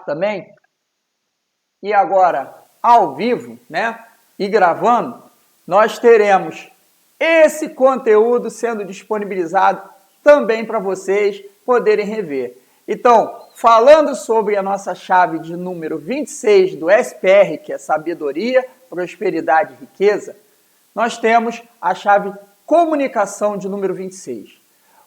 WhatsApp também. E agora, ao vivo, né? E gravando, nós teremos esse conteúdo sendo disponibilizado também para vocês poderem rever. Então, falando sobre a nossa chave de número 26 do SPR, que é Sabedoria, Prosperidade e Riqueza, nós temos a chave Comunicação de número 26.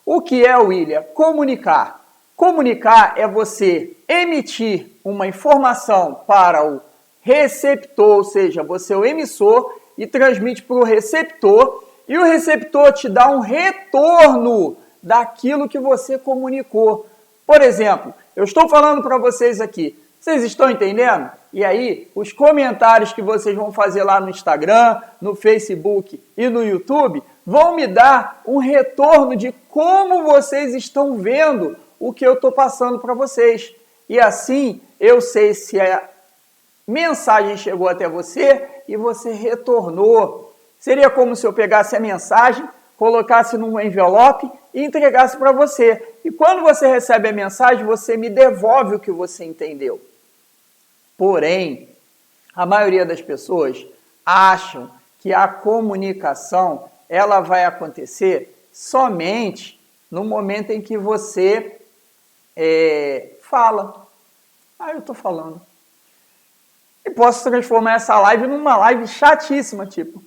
O que é, William? Comunicar. Comunicar é você emitir uma informação para o receptor, ou seja, você é o emissor e transmite para o receptor, e o receptor te dá um retorno daquilo que você comunicou. Por exemplo, eu estou falando para vocês aqui, vocês estão entendendo? E aí, os comentários que vocês vão fazer lá no Instagram, no Facebook e no YouTube vão me dar um retorno de como vocês estão vendo o que eu estou passando para vocês. E assim, eu sei se a mensagem chegou até você e você retornou. Seria como se eu pegasse a mensagem, colocasse num envelope e entregasse para você. E quando você recebe a mensagem, você me devolve o que você entendeu. Porém, a maioria das pessoas acham que a comunicação ela vai acontecer somente no momento em que você fala. Eu estou falando. E posso transformar essa live numa live chatíssima, tipo,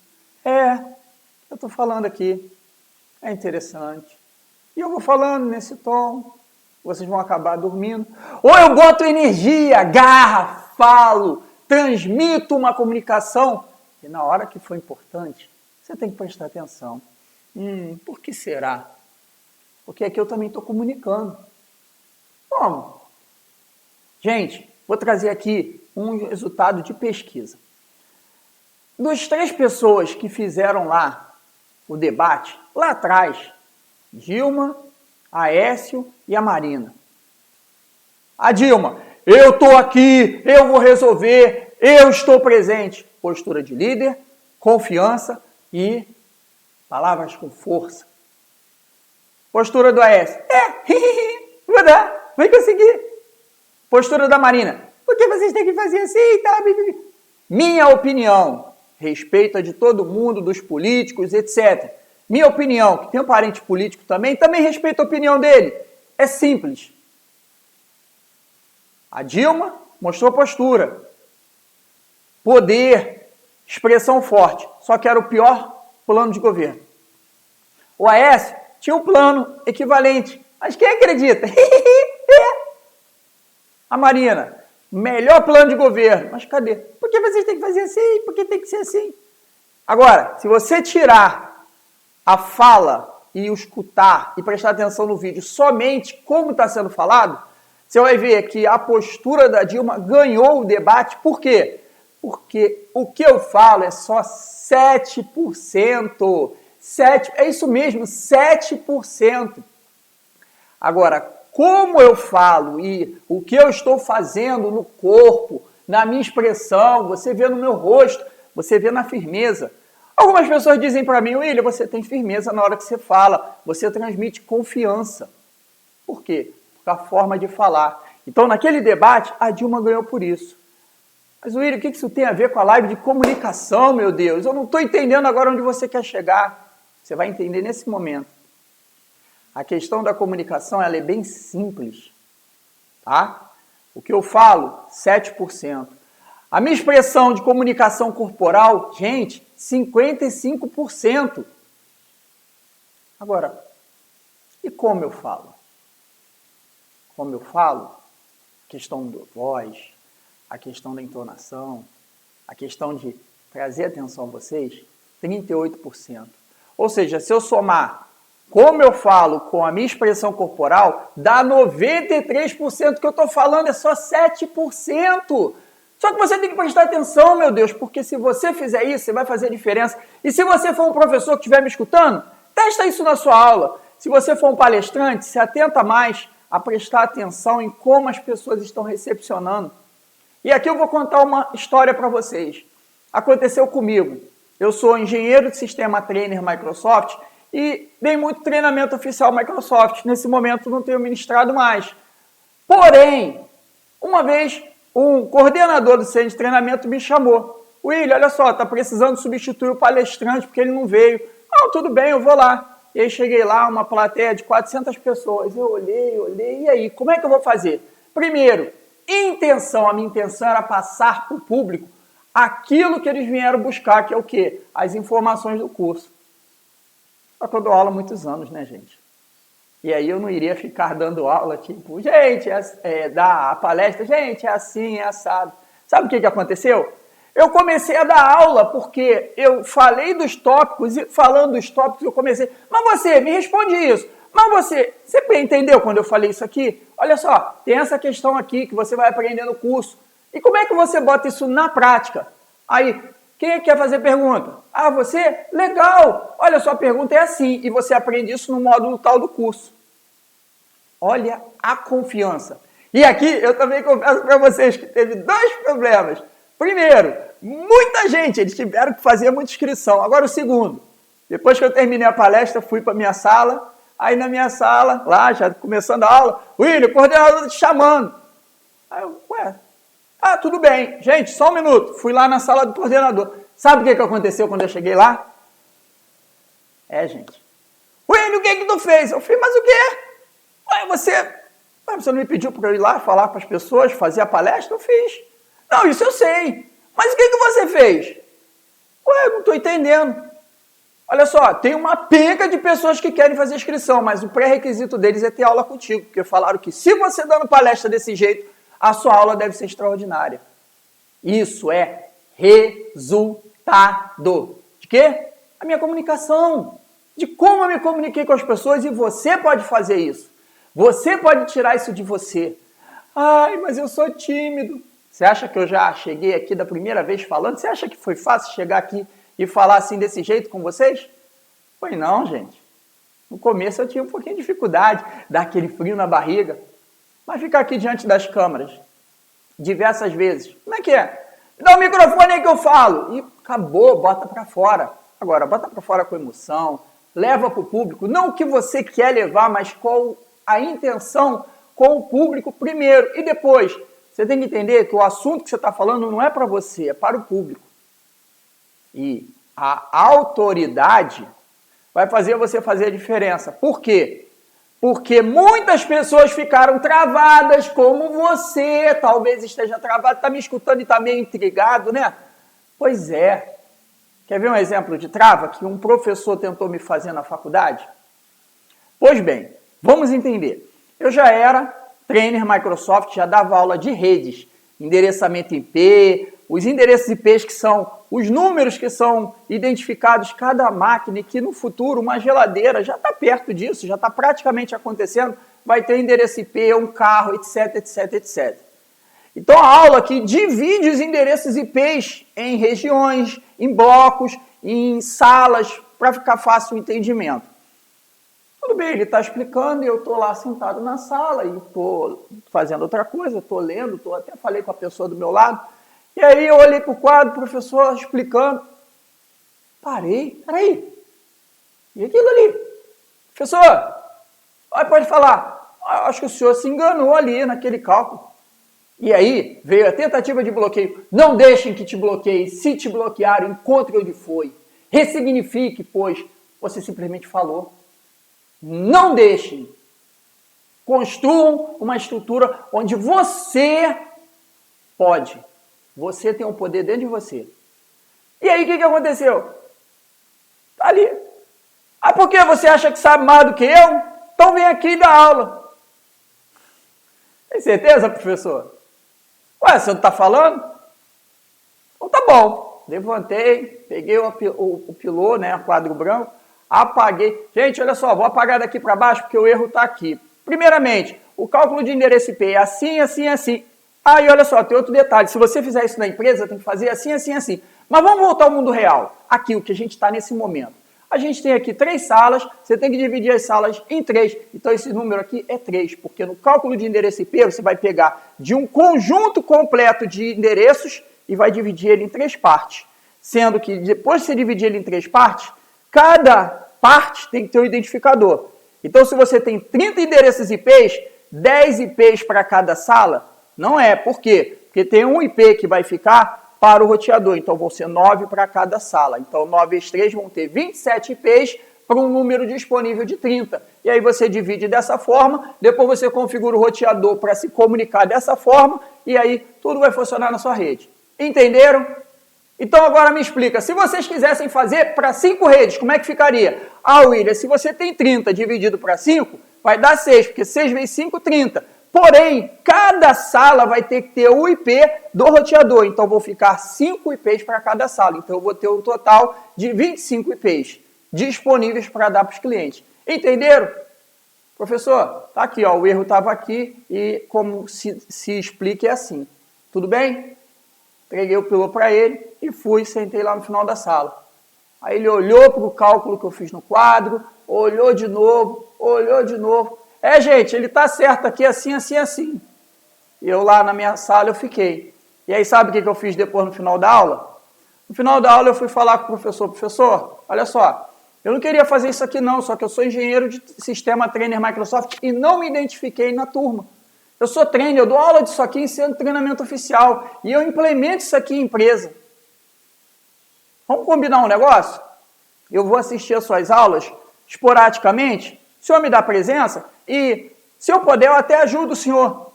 eu estou falando aqui, é interessante. E eu vou falando nesse tom, vocês vão acabar dormindo. Ou eu boto energia, garra, falo, transmito uma comunicação, e na hora que for importante, você tem que prestar atenção. Por que será? Porque aqui eu também estou comunicando. Como? Gente, vou trazer aqui um resultado de pesquisa. Das 3 pessoas que fizeram lá o debate, lá atrás, Dilma, Aécio e a Marina. A Dilma, eu estou aqui, eu vou resolver, eu estou presente. Postura de líder, confiança e palavras com força. Postura do Aécio, vou dar, vai conseguir. Postura da Marina, por que vocês têm que fazer assim? Tá? Minha opinião, respeito a de todo mundo, dos políticos, etc. Minha opinião, que tem um parente político também respeito a opinião dele. É simples. A Dilma mostrou postura, poder, expressão forte, só que era o pior plano de governo. O Aécio tinha um plano equivalente, mas quem acredita? A Marina, melhor plano de governo, mas cadê? Por que vocês têm que fazer assim? Por que tem que ser assim? Agora, se você tirar a fala e o escutar e prestar atenção no vídeo somente como está sendo falado, você vai ver que a postura da Dilma ganhou o debate. Por quê? Porque o que eu falo é só 7%. É isso mesmo, 7%. Agora, como eu falo e o que eu estou fazendo no corpo, na minha expressão, você vê no meu rosto, você vê na firmeza. Algumas pessoas dizem para mim, William, você tem firmeza na hora que você fala, você transmite confiança. Por quê? Por a forma de falar. Então, naquele debate, a Dilma ganhou por isso. Mas, William, o que isso tem a ver com a live de comunicação, meu Deus? Eu não estou entendendo agora onde você quer chegar. Você vai entender nesse momento. A questão da comunicação ela é bem simples. Tá? O que eu falo, 7%. A minha expressão de comunicação corporal, gente, 55%. Agora, e como eu falo? Como eu falo? A questão da voz, a questão da entonação, a questão de trazer atenção a vocês, 38%. Ou seja, se eu somar como eu falo com a minha expressão corporal, dá 93% que eu estou falando, é só 7%. Só que você tem que prestar atenção, meu Deus, porque se você fizer isso, você vai fazer a diferença. E se você for um professor que estiver me escutando, testa isso na sua aula. Se você for um palestrante, se atenta mais a prestar atenção em como as pessoas estão recepcionando. E aqui eu vou contar uma história para vocês. Aconteceu comigo. Eu sou engenheiro de sistema trainer Microsoft e dei muito treinamento oficial Microsoft. Nesse momento não tenho ministrado mais. Porém, Uma vez, um coordenador do centro de treinamento me chamou. William, olha só, tá precisando substituir o palestrante porque ele não veio. Ah, tudo bem, eu vou lá. E aí cheguei lá, uma plateia de 400 pessoas. Eu olhei, e aí, como é que eu vou fazer? Primeiro, a minha intenção era passar para o público aquilo que eles vieram buscar, que é o quê? As informações do curso. Só que eu dou aula há muitos anos, né, gente? E aí eu não iria ficar dando aula, tipo, gente, dar a palestra, gente, é assim, é assado. Sabe o que aconteceu? Eu comecei a dar aula porque eu falei dos tópicos e falando dos tópicos eu comecei, mas você, me responde isso, mas você entendeu quando eu falei isso aqui? Olha só, tem essa questão aqui que você vai aprender no curso. E como é que você bota isso na prática? Aí, quem quer fazer pergunta? Ah, você? Legal! Olha, sua pergunta é assim, e você aprende isso no módulo tal do curso. Olha a confiança. E aqui eu também confesso para vocês que teve 2 problemas. Primeiro, muita gente, eles tiveram que fazer muita inscrição. Agora o segundo, depois que eu terminei a palestra, fui para a minha sala. Aí na minha sala, lá já começando a aula, William, o coordenador te chamando. Aí eu, tudo bem. Gente, só um minuto. Fui lá na sala do coordenador. Sabe o que aconteceu quando eu cheguei lá? Gente. William, o que tu fez? Eu falei, mas o quê? Você não me pediu para eu ir lá falar para as pessoas, fazer a palestra? Eu fiz. Não, isso eu sei. Mas o que você fez? Eu não estou entendendo. Olha só, tem uma penca de pessoas que querem fazer inscrição, mas o pré-requisito deles é ter aula contigo, porque falaram que se você dando palestra desse jeito, a sua aula deve ser extraordinária. Isso é resultado. De quê? A minha comunicação. De como eu me comuniquei com as pessoas, e você pode fazer isso. Você pode tirar isso de você. Ai, mas eu sou tímido. Você acha que eu já cheguei aqui da primeira vez falando? Você acha que foi fácil chegar aqui e falar assim desse jeito com vocês? Foi não, gente. No começo eu tinha um pouquinho de dificuldade, dar aquele frio na barriga. Mas ficar aqui diante das câmeras diversas vezes. Como é que é? Me dá o microfone aí que eu falo. E acabou, bota pra fora. Agora, bota pra fora com emoção, leva pro público. Não o que você quer levar, mas qual a intenção com o público primeiro. E depois, você tem que entender que o assunto que você está falando não é para você, é para o público. E a autoridade vai fazer você fazer a diferença. Por quê? Porque muitas pessoas ficaram travadas, como você talvez esteja travado, está me escutando e está meio intrigado, né? Pois é. Quer ver um exemplo de trava que um professor tentou me fazer na faculdade? Pois bem, vamos entender. Eu já era trainer Microsoft, já dava aula de redes, endereçamento IP, os endereços IPs que são os números que são identificados cada máquina e que no futuro uma geladeira já está perto disso, já está praticamente acontecendo, vai ter endereço IP, um carro, etc, etc, etc. Então a aula aqui divide os endereços IPs em regiões, em blocos, em salas, para ficar fácil o entendimento. Tudo bem, ele está explicando e eu estou lá sentado na sala e estou fazendo outra coisa, estou lendo, até falei com a pessoa do meu lado. E aí eu olhei para o quadro, o professor explicando. Peraí. E aquilo ali? Professor, pode falar. Acho que o senhor se enganou ali naquele cálculo. E aí veio a tentativa de bloqueio. Não deixem que te bloqueie. Se te bloquearem, encontre onde foi. Ressignifique, pois você simplesmente falou. Não deixem. Construam uma estrutura onde você pode. Você tem um poder dentro de você. E aí, o que aconteceu? Tá ali. Por que você acha que sabe mais do que eu? Então vem aqui e dá aula. Tem certeza, professor? Você não está falando? Então tá bom. Levantei, peguei o pilô, né, o quadro branco, apaguei. Gente, olha só, vou apagar daqui para baixo porque o erro está aqui. Primeiramente, o cálculo de endereço IP é assim, assim, assim. E olha só, tem outro detalhe. Se você fizer isso na empresa, tem que fazer assim, assim, assim. Mas vamos voltar ao mundo real. Aqui, o que a gente está nesse momento. A gente tem aqui 3 salas, você tem que dividir as salas em 3. Então, esse número aqui é 3, porque no cálculo de endereço IP, você vai pegar de um conjunto completo de endereços e vai dividir ele em 3 partes. Sendo que, depois de você dividir ele em 3 partes, cada parte tem que ter um identificador. Então, se você tem 30 endereços IPs, 10 IPs para cada sala, Não é. Por quê? Porque tem um IP que vai ficar para o roteador. Então, vão ser 9 para cada sala. Então, 9 vezes 3 vão ter 27 IPs para um número disponível de 30. E aí você divide dessa forma, depois você configura o roteador para se comunicar dessa forma, e aí tudo vai funcionar na sua rede. Entenderam? Então agora me explica, se vocês quisessem fazer para 5 redes, como é que ficaria? Ah, William, se você tem 30 dividido para 5, vai dar 6, porque 6 vezes 5, 30. Porém, cada sala vai ter que ter o IP do roteador, então vou ficar 5 IPs para cada sala. Então eu vou ter um total de 25 IPs disponíveis para dar para os clientes. Entenderam? Professor, tá aqui, ó, o erro estava aqui e como se explica é assim. Tudo bem? Entreguei o pilô para ele e fui, sentei lá no final da sala. Aí ele olhou para o cálculo que eu fiz no quadro, olhou de novo. Gente, ele tá certo aqui, assim, assim, assim. E eu lá na minha sala eu fiquei. E aí sabe o que eu fiz depois no final da aula? No final da aula eu fui falar com o professor. Professor, olha só, eu não queria fazer isso aqui não, só que eu sou engenheiro de sistema trainer Microsoft e não me identifiquei na turma. Eu sou trainer, eu dou aula disso aqui em centro de treinamento oficial e eu implemento isso aqui em empresa. Vamos combinar um negócio? Eu vou assistir as suas aulas esporadicamente, o senhor me dá presença e, se eu puder, eu até ajudo o senhor.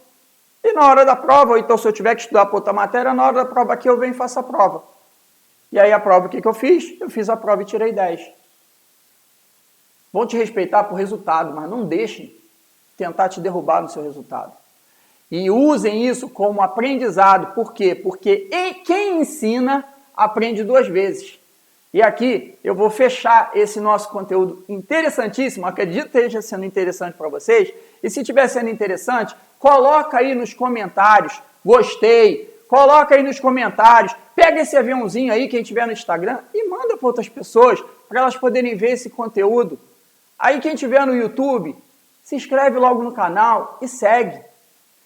E na hora da prova, ou então se eu tiver que estudar para outra matéria, na hora da prova aqui eu venho e faço a prova. E aí a prova, o que eu fiz? Eu fiz a prova e tirei 10. Vão te respeitar por resultado, mas não deixem tentar te derrubar no seu resultado. E usem isso como aprendizado. Por quê? Porque quem ensina aprende 2 vezes. E aqui eu vou fechar esse nosso conteúdo interessantíssimo. Acredito que esteja sendo interessante para vocês. E se estiver sendo interessante, coloca aí nos comentários, gostei. Coloca aí nos comentários. Pega esse aviãozinho aí, quem tiver no Instagram, e manda para outras pessoas, para elas poderem ver esse conteúdo. Aí quem tiver no YouTube, se inscreve logo no canal e segue.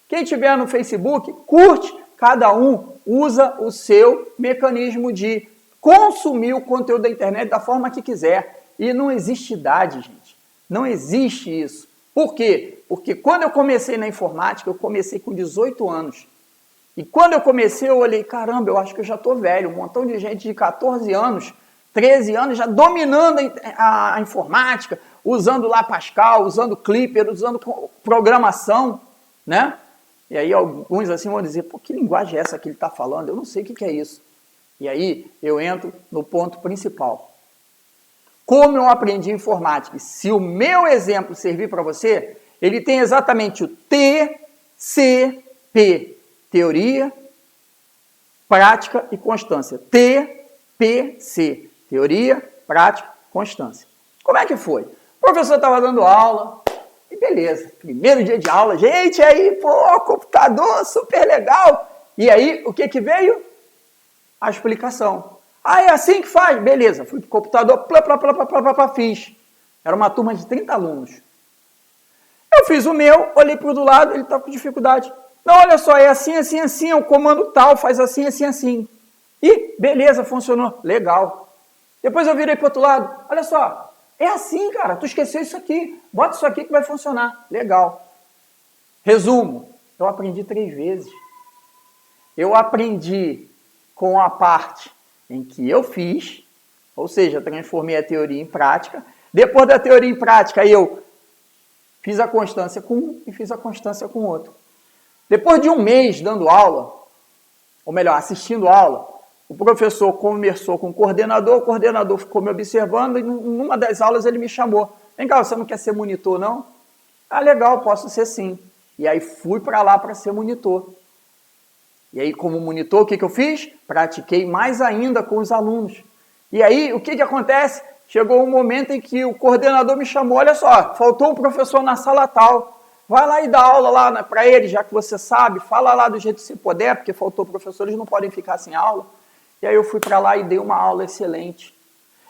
Quem tiver no Facebook, curte. Cada um usa o seu mecanismo de consumir o conteúdo da internet da forma que quiser. E não existe idade, gente. Não existe isso. Por quê? Porque quando eu comecei na informática, eu comecei com 18 anos. E quando eu comecei, eu olhei, caramba, eu acho que eu já estou velho. Um montão de gente de 14 anos, 13 anos, já dominando a informática, usando lá Pascal, usando Clipper, usando programação, né? E aí alguns assim vão dizer, pô, que linguagem é essa que ele está falando? Eu não sei o que é isso. E aí eu entro no ponto principal. Como eu aprendi informática? E se o meu exemplo servir para você, ele tem exatamente o TCP, teoria, prática e constância. TPC, teoria, prática, constância. Como é que foi? O professor estava dando aula, e beleza, primeiro dia de aula, gente, aí, pô, computador, super legal. E aí, o que veio? A explicação. Ah, é assim que faz? Beleza, fui pro computador, fiz. Era uma turma de 30 alunos. Eu fiz o meu, olhei para o do lado, ele estava com dificuldade. Não, olha só, é assim, assim, assim, é o comando tal, faz assim, assim, assim. E, beleza, funcionou, legal. Depois eu virei para o outro lado, olha só, é assim, cara, tu esqueceu isso aqui, bota isso aqui que vai funcionar, legal. Resumo, eu aprendi 3 vezes. Eu aprendi com a parte em que eu fiz, ou seja, transformei a teoria em prática. Depois da teoria em prática, eu fiz a constância com um e fiz a constância com o outro. Depois de um mês dando aula, ou melhor, assistindo aula, o professor conversou com o coordenador ficou me observando e numa das aulas ele me chamou. Vem cá, você não quer ser monitor, não? Ah, legal, posso ser sim. E aí fui para lá para ser monitor. E aí, como monitor, o que eu fiz? Pratiquei mais ainda com os alunos. E aí, o que acontece? Chegou um momento em que o coordenador me chamou, olha só, faltou um professor na sala tal. Vai lá e dá aula lá para eles, já que você sabe, fala lá do jeito que você puder, porque faltou professor, eles não podem ficar sem aula. E aí eu fui para lá e dei uma aula excelente.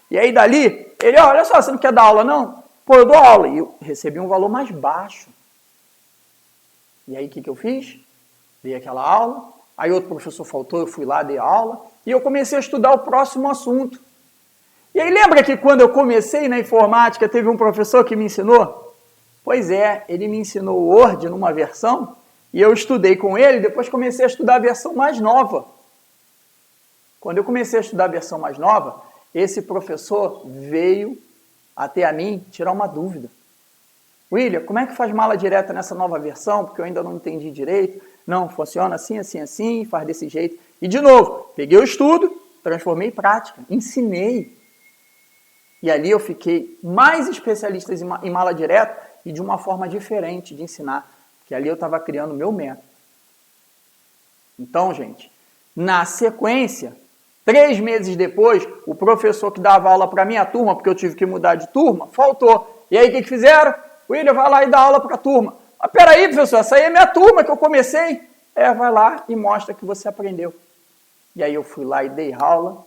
E aí dali, ele, olha só, você não quer dar aula não? Pô, eu dou aula. E eu recebi um valor mais baixo. E aí o que eu fiz? Dei aquela aula, aí outro professor faltou, eu fui lá, dei aula, e eu comecei a estudar o próximo assunto. E aí lembra que quando eu comecei na informática, teve um professor que me ensinou? Pois é, ele me ensinou o Word numa versão E eu estudei com ele, depois comecei a estudar a versão mais nova. Quando eu comecei a estudar a versão mais nova, esse professor veio até a mim tirar uma dúvida. William, como é que faz mala direta nessa nova versão? Porque eu ainda não entendi direito. Não, funciona assim, assim, assim, faz desse jeito. E de novo, peguei o estudo, transformei em prática, ensinei. E ali eu fiquei mais especialista em mala direta e de uma forma diferente de ensinar. Que ali eu estava criando o meu método. Então, gente, na sequência, 3 meses depois, o professor que dava aula para a minha turma, porque eu tive que mudar de turma, faltou. E aí o que fizeram? O William vai lá e dá aula para a turma. Mas peraí, professor, essa aí é minha turma que eu comecei. Vai lá e mostra que você aprendeu. E aí eu fui lá e dei aula.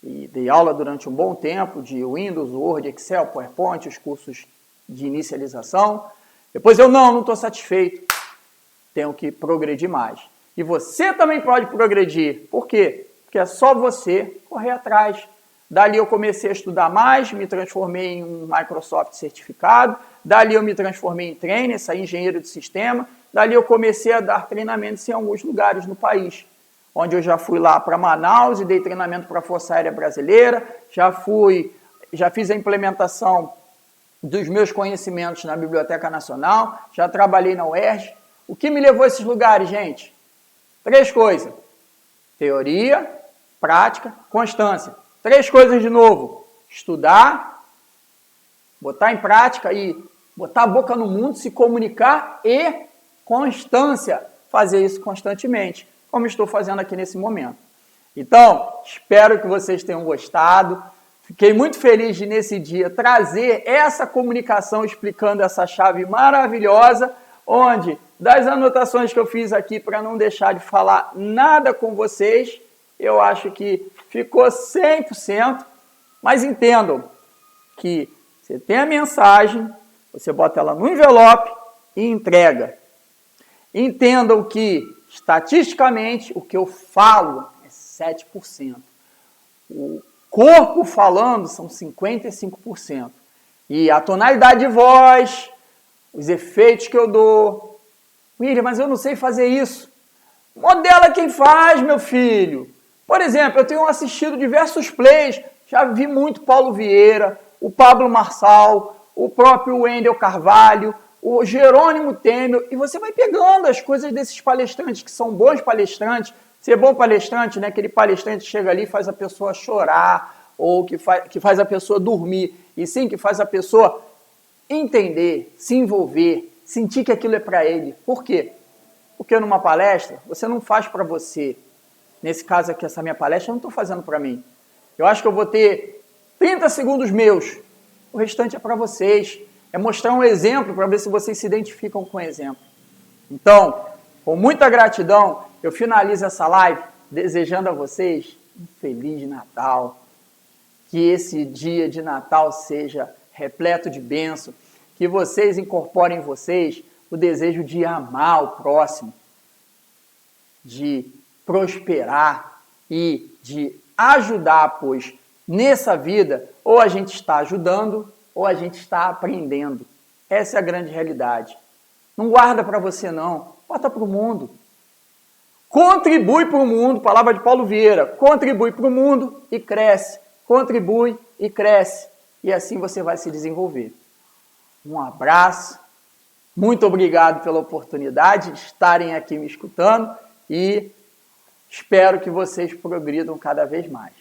E dei aula durante um bom tempo de Windows, Word, Excel, PowerPoint, os cursos de inicialização. Depois eu não estou satisfeito, tenho que progredir mais. E você também pode progredir. Por quê? Porque é só você correr atrás. Dali eu comecei a estudar mais, me transformei em um Microsoft certificado. Dali eu me transformei em trainer, saí engenheiro de sistema. Dali eu comecei a dar treinamentos em alguns lugares no país. Onde eu já fui lá para Manaus e dei treinamento para a Força Aérea Brasileira. Já fiz a implementação dos meus conhecimentos na Biblioteca Nacional, já trabalhei na UERJ. O que me levou a esses lugares, gente? 3 coisas. Teoria, prática, constância. 3 coisas de novo. Estudar, botar em prática e botar a boca no mundo, se comunicar e constância. Fazer isso constantemente, como estou fazendo aqui nesse momento. Então, espero que vocês tenham gostado. Fiquei muito feliz de, nesse dia, trazer essa comunicação explicando essa chave maravilhosa, onde, das anotações que eu fiz aqui, para não deixar de falar nada com vocês, eu acho que ficou 100%, mas entendam que você tem a mensagem, você bota ela no envelope e entrega. Entendam que, estatisticamente, o que eu falo é 7%. O corpo falando são 55%. E a tonalidade de voz, os efeitos que eu dou. William, mas eu não sei fazer isso. Modela quem faz, meu filho. Por exemplo, eu tenho assistido diversos plays, já vi muito Paulo Vieira, o Pablo Marçal, o próprio Wendel Carvalho, o Jerônimo Temer, e você vai pegando as coisas desses palestrantes que são bons palestrantes. Ser bom palestrante, né? Aquele palestrante que chega ali e faz a pessoa chorar, ou que faz a pessoa dormir, e sim que faz a pessoa entender, se envolver, sentir que aquilo é para ele. Por quê? Porque numa palestra, você não faz para você. Nesse caso aqui, essa minha palestra, eu não estou fazendo para mim. Eu acho que eu vou ter 30 segundos meus. O restante é para vocês. É mostrar um exemplo para ver se vocês se identificam com o exemplo. Então, com muita gratidão, eu finalizo essa live desejando a vocês um Feliz Natal. Que esse dia de Natal seja repleto de bênção. Que vocês incorporem em vocês o desejo de amar o próximo, de prosperar e de ajudar, pois nessa vida ou a gente está ajudando ou a gente está aprendendo. Essa é a grande realidade. Não guarda para você não, bota para o mundo. Contribui para o mundo, palavra de Paulo Vieira, contribui para o mundo e cresce, contribui e cresce, e assim você vai se desenvolver. Um abraço, muito obrigado pela oportunidade de estarem aqui me escutando e espero que vocês progridam cada vez mais.